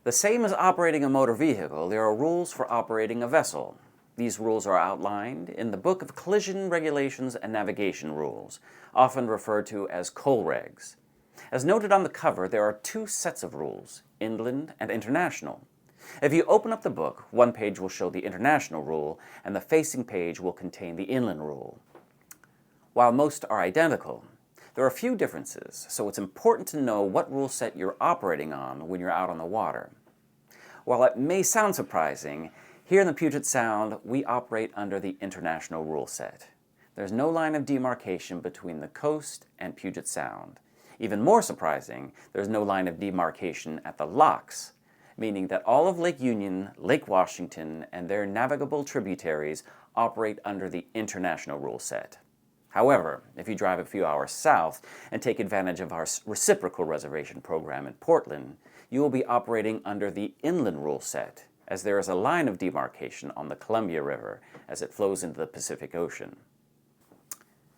The same as operating a motor vehicle, there are rules for operating a vessel. These rules are outlined in the Book of Collision Regulations and Navigation Rules, often referred to as Coregs. As noted on the cover, there are two sets of rules, inland and international. If you open up the book, one page will show the international rule, and the facing page will contain the inland rule. While most are identical, there are a few differences, so it's important to know what rule set you're operating on when you're out on the water. While it may sound surprising, here in the Puget Sound, we operate under the international rule set. There's no line of demarcation between the coast and Puget Sound. Even more surprising, there's no line of demarcation at the locks, meaning that all of Lake Union, Lake Washington, and their navigable tributaries operate under the international rule set. However, if you drive a few hours south and take advantage of our reciprocal reservation program in Portland, you will be operating under the inland rule set, as there is a line of demarcation on the Columbia River as it flows into the Pacific Ocean.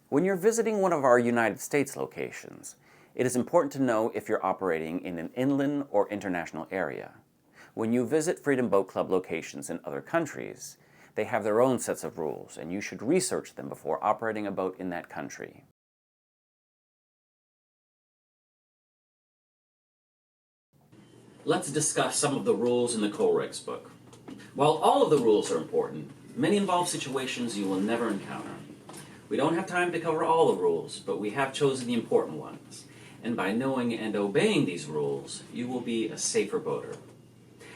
When you're visiting one of our United States locations, it is important to know if you're operating in an inland or international area. When you visit Freedom Boat Club locations in other countries, they have their own sets of rules, and you should research them before operating a boat in that country. Let's discuss some of the rules in the Coregs book. While all of the rules are important, many involve situations you will never encounter. We don't have time to cover all the rules, but we have chosen the important ones. And by knowing and obeying these rules, you will be a safer boater.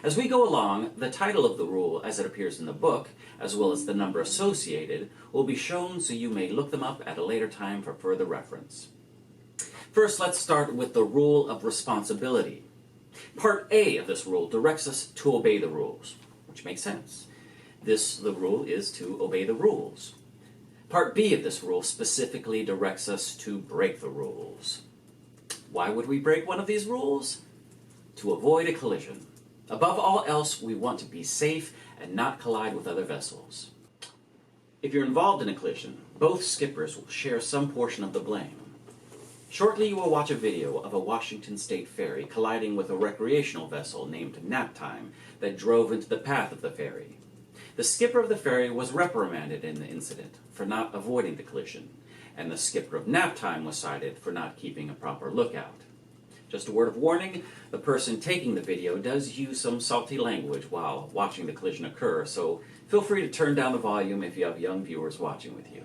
As we go along, the title of the rule as it appears in the book, as well as the number associated, will be shown so you may look them up at a later time for further reference. First, let's start with the rule of responsibility. Part A of this rule directs us to obey the rules, which makes sense. The rule is to obey the rules. Part B of this rule specifically directs us to break the rules. Why would we break one of these rules? To avoid a collision. Above all else, we want to be safe and not collide with other vessels. If you're involved in a collision, both skippers will share some portion of the blame. Shortly you will watch a video of a Washington State ferry colliding with a recreational vessel named Nap Time that drove into the path of the ferry. The skipper of the ferry was reprimanded in the incident for not avoiding the collision, and the skipper of Nap Time was cited for not keeping a proper lookout. Just a word of warning, the person taking the video does use some salty language while watching the collision occur, so feel free to turn down the volume if you have young viewers watching with you.